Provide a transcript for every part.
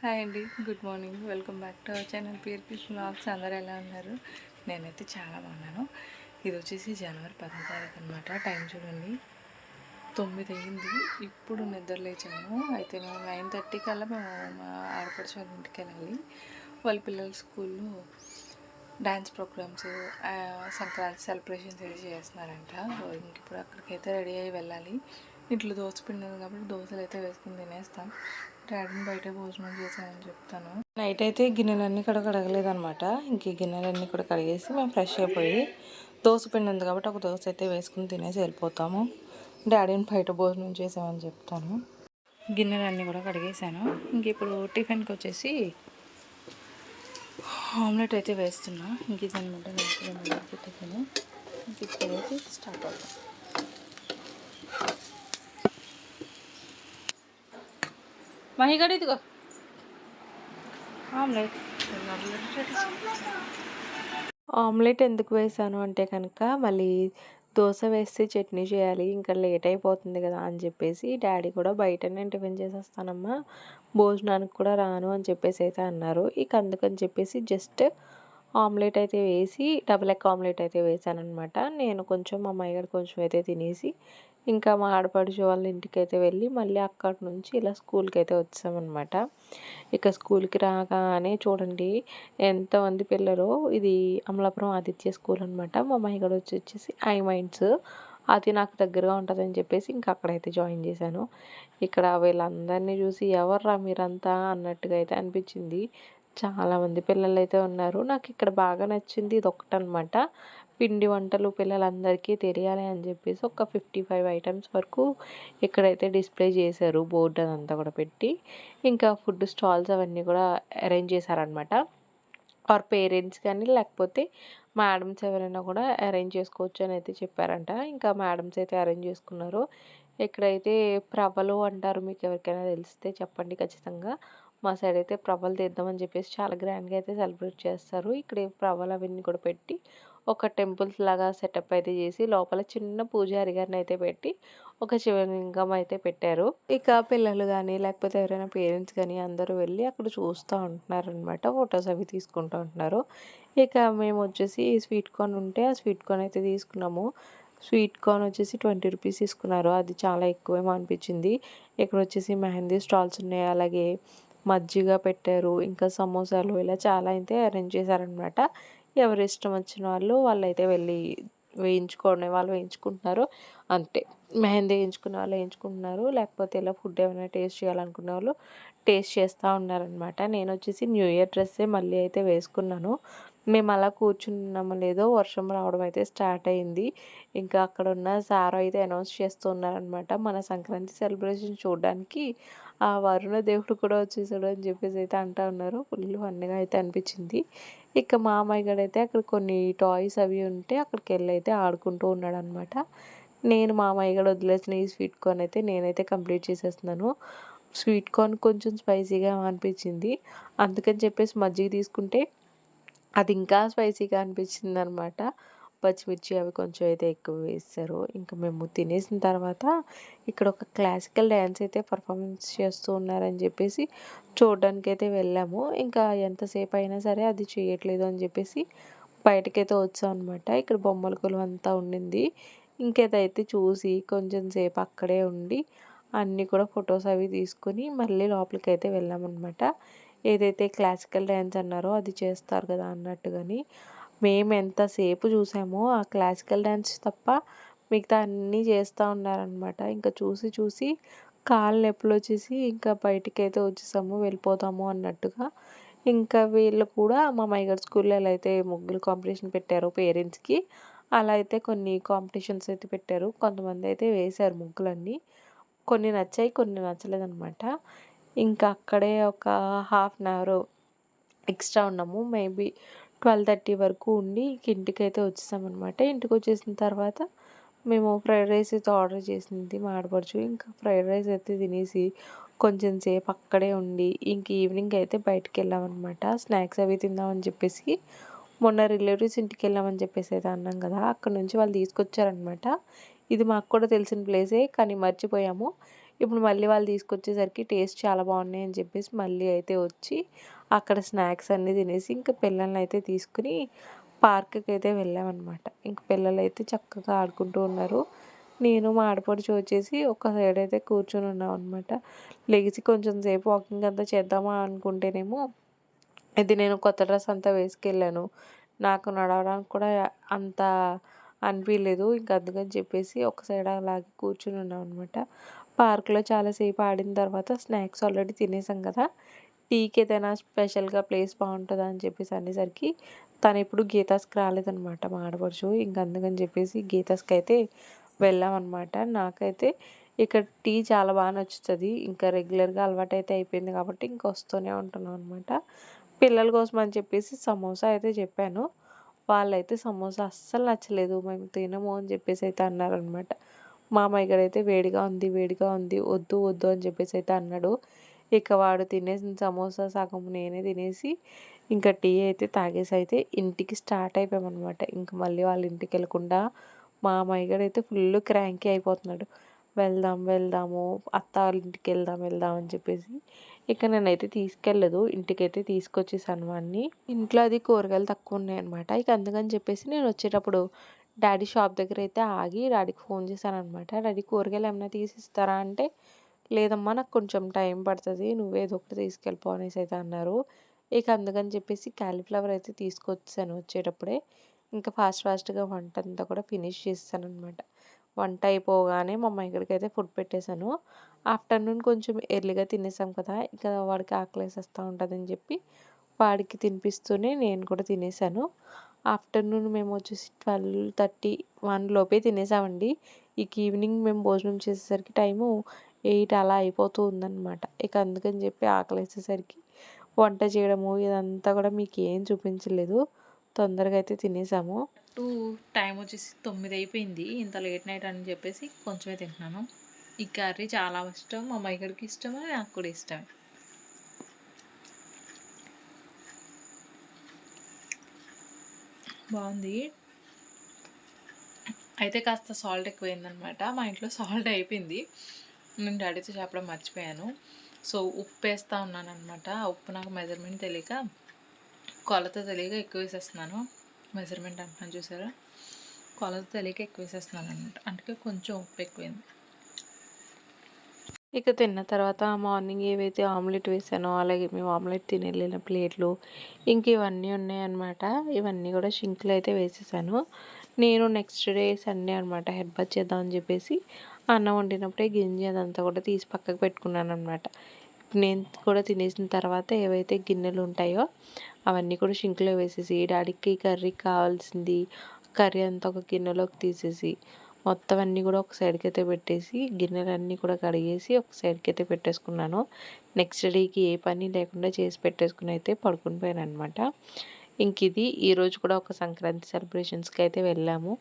Hi అండి, good morning. Welcome back to our channel PR Krishna vlogs. అందరూ ఎలా ఉన్నారు? నేనైతే చాలా బాగున్నాను. ఇది వచ్చేసి జనవరి 10వ తారీఖు అనమాట. టైం చూడండి 9 అయ్యింది. ఇప్పుడు నిద్ర లేచాము. అయితే మేము 9:30 కల్లా మా ఆడపడిచి వాళ్ళ ఇంటికి వెళ్ళాలి. వాళ్ళ పిల్లల స్కూల్లో డ్యాన్స్ ప్రోగ్రామ్స్, సంక్రాంతి సెలబ్రేషన్స్ అయితే చేస్తున్నారంట. ఇంక ఇప్పుడు అక్కడికైతే రెడీ అయ్యి వెళ్ళాలి. ఇంట్లో దోశ పిండి ఉంది కాబట్టి దోశలు అయితే వేసుకుని తినేస్తాం. డాడీని బయట భోజనం చేశానని చెప్తాను. నైట్ అయితే గిన్నెలన్నీ కూడా కడగలేదనమాట. ఇంక ఈ గిన్నెలన్నీ కూడా కడిగేసి మేము ఫ్రెష్ అయిపోయి దోశ పిండి ఉంది కాబట్టి ఒక దోశ అయితే వేసుకుని తినేసి వెళ్ళిపోతాము. డాడీని బయట భోజనం చేసామని చెప్తాను. గిన్నెలన్నీ కూడా కడిగేసాను. ఇంక ఇప్పుడు టిఫిన్కి వచ్చేసి ఆమ్లెట్ అయితే వేస్తున్నా. ఇంక ఇదనమాట నాకు టిఫిన్. ఇంక ఇప్పుడైతే స్టార్ట్ అవుతాం. మహిగడ ఇదిగో ఆమ్లెట్ ఎందుకు వేసాను అంటే కనుక మళ్ళీ దోశ వేస్తే చట్నీ చేయాలి, ఇంకా లేట్ అయిపోతుంది కదా అని చెప్పేసి డాడీ కూడా బయటనే టిఫిన్ చేసేస్తానమ్మా, భోజనానికి కూడా రాను అని చెప్పేసి అయితే అన్నారు. ఇక అందుకని చెప్పేసి జస్ట్ ఆమ్లెట్ అయితే వేసి డబుల్ ఎగ్ ఆమ్లెట్ అయితే వేసానమాట. నేను కొంచెం మా అమ్మాయి గారు కొంచెం అయితే తినేసి ఇంకా మా ఆడపడుచు వాళ్ళ ఇంటికి అయితే వెళ్ళి మళ్ళీ అక్కడి నుంచి ఇలా స్కూల్కి అయితే వచ్చామన్నమాట. ఇక స్కూల్కి రాగానే చూడండి ఎంతమంది పిల్లలు. ఇది అమలాపురం ఆదిత్య స్కూల్ అనమాట. మా అమ్మాయి గారు వచ్చేసి ఐ మైండ్స్, అది నాకు దగ్గరగా ఉంటుందని చెప్పేసి ఇంకా అక్కడైతే జాయిన్ చేశాను. ఇక్కడ వీళ్ళందరినీ చూసి ఎవర్రా మీరంతా అన్నట్టుగా అయితే అనిపించింది. చాలామంది పిల్లలు అయితే ఉన్నారు. నాకు ఇక్కడ బాగా నచ్చింది ఇది ఒకటనమాట. పిండి వంటలు పిల్లలందరికీ తెలియాలి అని చెప్పేసి ఒక 55 ఐటమ్స్ వరకు ఇక్కడైతే డిస్ప్లే చేశారు. బోర్డు అదంతా కూడా పెట్టి ఇంకా ఫుడ్ స్టాల్స్ అవన్నీ కూడా అరేంజ్ చేశారనమాట. ఆర్ పేరెంట్స్ కానీ లేకపోతే మేడమ్స్ ఎవరైనా కూడా అరేంజ్ చేసుకోవచ్చు అని అయితే చెప్పారంట. ఇంకా మేడమ్స్ అయితే అరేంజ్ చేసుకున్నారు. ఇక్కడైతే ప్రవలు అంటారు, మీకు ఎవరికైనా తెలిస్తే చెప్పండి ఖచ్చితంగా. మా సైడ్ అయితే ప్రవలు తీద్దామని చెప్పేసి చాలా గ్రాండ్గా అయితే సెలబ్రేట్ చేస్తారు. ఇక్కడ ప్రవలు అవన్నీ కూడా పెట్టి ఒక టెంపుల్స్ లాగా సెటప్ అయితే చేసి లోపల చిన్న పూజారి గారిని అయితే పెట్టి ఒక శివలింగం అయితే పెట్టారు. ఇక పిల్లలు కానీ లేకపోతే ఎవరైనా పేరెంట్స్ కానీ అందరూ వెళ్ళి అక్కడ చూస్తూ ఉంటున్నారనమాట. ఫొటోస్ అవి తీసుకుంటూ ఉంటున్నారు. ఇక మేము వచ్చేసి స్వీట్ కార్న్ ఉంటే ఆ స్వీట్ కార్న్ అయితే తీసుకున్నాము. స్వీట్ కార్న్ వచ్చేసి 20 రూపీస్ తీసుకున్నారు. అది చాలా ఎక్కువేమో అనిపించింది. ఇక్కడ వచ్చేసి మెహందీ స్టాల్స్ ఉన్నాయి, అలాగే మజ్జిగ పెట్టారు, ఇంకా సమోసాలు, ఇలా చాలా అయితే అరేంజ్ చేశారనమాట. ఎవరి ఇష్టం వచ్చిన వాళ్ళైతే వెళ్ళి వేయించుకునే వాళ్ళు వేయించుకుంటున్నారు. అంటే మెహందీ వేయించుకునే వాళ్ళు వేయించుకుంటున్నారు, లేకపోతే ఇలా ఫుడ్ ఏమైనా టేస్ట్ చేయాలనుకునే వాళ్ళు టేస్ట్ చేస్తూ ఉన్నారనమాట. నేను వచ్చేసి న్యూ ఇయర్ డ్రెస్సే మళ్ళీ అయితే వేసుకున్నాను. మేము అలా కూర్చున్నామో లేదో వర్షం రావడం అయితే స్టార్ట్ అయింది. ఇంకా అక్కడ ఉన్న సార్ అయితే అనౌన్స్ చేస్తూ ఉన్నారనమాట, మన సంక్రాంతి సెలబ్రేషన్ చూడడానికి ఆ వరుణ దేవుడు కూడా వచ్చేసాడు అని చెప్పేసి అయితే అంటూ ఉన్నారు. ఫుల్ ఫన్నీగా అయితే అనిపించింది. ఇక మా అమ్మాయి గడైతే అక్కడ కొన్ని టాయ్స్ అవి ఉంటే అక్కడికి వెళ్ళి అయితే ఆడుకుంటూ ఉన్నాడనమాట. నేను మా అమ్మాయి గడ వదిలేసిన ఈ స్వీట్ కార్న్ అయితే నేనైతే కంప్లీట్ చేసేస్తున్నాను. స్వీట్ కార్న్ కొంచెం స్పైసీగా అనిపించింది. అందుకని చెప్పేసి మజ్జిగ తీసుకుంటే అది ఇంకా స్పైసీగా అనిపించిందనమాట. పచ్చిమిర్చి అవి కొంచెం అయితే ఎక్కువ వేశారు. ఇంకా మేము తినేసిన తర్వాత ఇక్కడ ఒక క్లాసికల్ డ్యాన్స్ అయితే పర్ఫార్మెన్స్ చేస్తూ ఉన్నారని చెప్పేసి చూడడానికైతే వెళ్ళాము. ఇంకా ఎంతసేపు అయినా సరే అది చేయట్లేదు అని చెప్పేసి బయటకైతే వచ్చాం అనమాట. ఇక్కడ బొమ్మల కొలువు అంతా ఉండింది. ఇంకేదైతే చూసి కొంచెం సేపు అక్కడే ఉండి అన్నీ కూడా ఫొటోస్ అవి తీసుకొని మళ్ళీ లోపలికైతే వెళ్ళామన్నమాట. ఏదైతే క్లాసికల్ డ్యాన్స్ అన్నారో అది చేస్తారు కదా అన్నట్టుగాని మేము ఎంతసేపు చూసామో ఆ క్లాసికల్ డ్యాన్స్ తప్ప మిగతా అన్నీ చేస్తూ ఉన్నారనమాట. ఇంకా చూసి చూసి కాళ్ళు నొప్పులు వచ్చేసి ఇంకా బయటికైతే వచ్చేసాము, వెళ్ళిపోతాము అన్నట్టుగా. ఇంకా వీళ్ళు కూడా మా మైగర్ స్కూల్లో ఎలా అయితే ముగ్గులు కాంపిటీషన్ పెట్టారో పేరెంట్స్కి, అలా అయితే కొన్ని కాంపిటీషన్స్ అయితే పెట్టారు. కొంతమంది అయితే వేశారు ముగ్గులన్నీ. కొన్ని నచ్చాయి, కొన్ని నచ్చలేదనమాట. ఇంకా అక్కడే ఒక హాఫ్ అన్ అవర్ ఎక్స్ట్రా ఉన్నాము. మేబీ 12:30 వరకు ఉండి ఇంటికైతే వచ్చేసామన్నమాట. ఇంటికి వచ్చేసిన తర్వాత మేము ఫ్రైడ్ రైస్ అయితే ఆర్డర్ చేసింది మా ఆడపడుచు. ఇంకా ఫ్రైడ్ రైస్ అయితే తినేసి కొంచెం సేపు అక్కడే ఉండి ఇంక ఈవినింగ్ అయితే బయటికి వెళ్ళామన్నమాట. స్నాక్స్ అవి తిందామని చెప్పేసి మొన్న రిలేటివ్స్ ఇంటికి వెళ్ళామని చెప్పేసి అయితే అన్నాం కదా, అక్కడ నుంచి వాళ్ళు తీసుకొచ్చారనమాట. ఇది మాకు కూడా తెలిసిన ప్లేసే కానీ మర్చిపోయాము. ఇప్పుడు మళ్ళీ వాళ్ళు తీసుకొచ్చేసరికి టేస్ట్ చాలా బాగున్నాయి అని చెప్పేసి మళ్ళీ అయితే వచ్చి అక్కడ స్నాక్స్ అన్నీ తినేసి ఇంకా పిల్లల్ని అయితే తీసుకుని పార్క్కి అయితే వెళ్ళామన్నమాట. ఇంక పిల్లలైతే చక్కగా ఆడుకుంటూ ఉన్నారు. నేను మా ఆడపడుచు వచ్చేసి ఒక సైడ్ అయితే కూర్చొని ఉన్నాం అనమాట. లెగిసి కొంచెం సేపు వాకింగ్ అంతా చేద్దామా అనుకుంటేనేమో ఇది నేను కొత్త డ్రెస్ అంతా వేసుకెళ్ళాను. నాకు నడవడానికి కూడా అంత అనిపియలేదు. ఇంక అందుకని చెప్పేసి ఒక సైడ్ అలాగే కూర్చొని ఉన్నాం అనమాట. పార్క్‌లో చాలాసేపు ఆడిన తర్వాత స్నాక్స్ ఆల్రెడీ తినేసాం కదా! టీకి ఏదైనా స్పెషల్‌గా ప్లేస్ బావుంటదా అని చెప్పేసి అనేసరికి తనెప్పుడు గీతాస్‌కి రాలేదనమాట మా ఆడపడుచు. ఇంక అందుకని చెప్పేసి గీతాస్‌కైతే వెళ్ళామనమాట. నాకైతే ఇక్కడ టీ చాలా నచ్చుతది. ఇంకా రెగ్యులర్‌గా అలవాటైతే అయిపోయింది కాబట్టి ఇంక వస్తూనే ఉంటున్నాం అనమాట. పిల్లల కోసం అని చెప్పేసి సమోసా అయితే చెప్పాను. వాళ్ళైతే సమోసా అస్సలు నచ్చలేదు. మేము తినము అని చెప్పేసి అయితే అన్నారనమాట. మా మరిదైతే వేడిగా ఉంది, వేడిగా ఉంది. వద్దు, వద్దు అని చెప్పేసి అయితే అన్నాడు. ఇక వాడు తినేసిన సమోసా సగం నేనే తినేసి ఇంకా టీ అయితే తాగేసి అయితే ఇంటికి స్టార్ట్ అయిపోయామనమాట. ఇంక మళ్ళీ వాళ్ళ ఇంటికెళ్ళకుండా మా మరిదైతే ఫుల్ క్రాంకీ అయిపోతున్నాడు. వెళ్దాం, వెళ్దాము అత్త వాళ్ళ ఇంటికి వెళ్దాం, వెళ్దాం అని చెప్పేసి. ఇక నేనైతే తీసుకెళ్ళలేదు. ఇంటికైతే తీసుకొచ్చేసాను వాడిని. ఇంట్లో అది కూరగాయలు తక్కువ ఉన్నాయన్నమాట. ఇక అందుకని చెప్పేసి నేను వచ్చేటప్పుడు డ్యాడీ షాప్ దగ్గర అయితే ఆగి డ్యాడీకి ఫోన్ చేశాననమాట. డ్యాడీ కూరగాయలు ఏమన్నా తీసిస్తారా అంటే, లేదమ్మా నాకు కొంచెం టైం పడుతుంది. నువ్వేదో ఒకటి తీసుకెళ్ళిపో అనేసి అయితే అన్నారు. ఇక అందుకని చెప్పేసి కాలీఫ్లవర్ అయితే తీసుకొచ్చేసాను వచ్చేటప్పుడే. ఇంకా ఫాస్ట్‌గా వంటంతా కూడా ఫినిష్ చేసేసాననమాట. వంట అయిపోగానే మా మయగడికైతే ఫుడ్ పెట్టేశాను. ఆఫ్టర్‌నూన్ కొంచెం ఎర్లీగా తినేసాం కదా! ఇక వాడికి ఆకలేసేస్తా ఉంటదని చెప్పి వాడికి తినిపిస్తూనే నేను కూడా తినేసాను. ఆఫ్టర్‌నూన్ మేమొచ్చేసి 12:30, 1 లోపే తినేసామండి. ఇక ఈవినింగ్ మేము భోజనం చేసేసరికి టైము 8 అలా అయిపోతూ ఉందనమాట. ఇక అందుకని చెప్పి ఆకలేసేసరికి వంట చేయడము ఇదంతా కూడా మీకేం చూపించలేదు. తొందరగా అయితే తినేసాము. టైం వచ్చేసి 9 అయిపోయింది. ఇంత లేట్ నైట్ అని చెప్పేసి కొంచెమే తింటున్నాను. ఈ కర్రీ చాలా ఇష్టం. మా మరిదికి ఇష్టమే, నాకు కూడా ఇష్టమే. బాగుంది. అయితే కాస్త సాల్ట్ ఎక్కువైందనమాట. మా ఇంట్లో సాల్ట్ అయిపోయింది. నేను డాడీతో చెప్పడం మర్చిపోయాను. సో ఉప్పు వేస్తూ ఉన్నాననమాట. ఉప్పు నాకు మెజర్మెంట్ తెలియక, కొలత తెలియక ఎక్కువ వేసేస్తున్నాను. మెజర్మెంట్ అంటున్నాను చూసారా, కొలత తెలియక ఎక్కువ వేసేస్తున్నాను అనమాట. అందుకే కొంచెం ఉప్పు ఎక్కువైంది. ఇక తిన్న తర్వాత మార్నింగ్ ఏవైతే ఆమ్లెట్ వేసానో, అలాగే మేము ఆమ్లెట్ తినెళ్ళిన ప్లేట్లు ఇంక ఇవన్నీ ఉన్నాయన్నమాట. ఇవన్నీ కూడా షింక్‌లో అయితే వేసేసాను. నేను నెక్స్ట్ డే సండే అనమాట హెడ్ బాత్ చేద్దామని చెప్పేసి అన్నం వండినప్పుడే గింజ అదంతా కూడా తీసి పక్కకు పెట్టుకున్నాననమాట. నేను కూడా తినేసిన తర్వాత ఏవైతే గిన్నెలు ఉంటాయో అవన్నీ కూడా షింక్‌లో వేసేసి డాడీకి కర్రీకి కావాల్సింది కర్రీ అంతా ఒక గిన్నెలోకి తీసేసి మొత్తం అన్నీ కూడా ఒక సైడ్కి అయితే పెట్టేసి గిన్నెలన్నీ కూడా కడిగేసి ఒక సైడ్కి అయితే పెట్టేసుకున్నాను. నెక్స్ట్ డేకి ఏ పని లేకుండా చేసి పెట్టేసుకుని అయితే పడుకుని పోయాను అనమాట. ఇంక ఇది ఈరోజు కూడా ఒక సంక్రాంతి సెలబ్రేషన్స్కి అయితే వెళ్ళాము.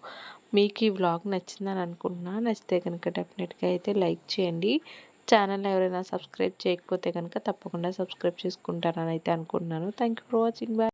మీకు ఈ వ్లాగ్ నచ్చిందని అనుకుంటున్నా. నచ్చితే కనుక డెఫినెట్గా అయితే లైక్ చేయండి. ఛానల్ ఎవరైనా సబ్స్క్రైబ్ చేయకపోతే కనుక తప్పకుండా సబ్స్క్రైబ్ చేసుకుంటారని అయితే అనుకుంటున్నాను. Thank you for watching. Bye.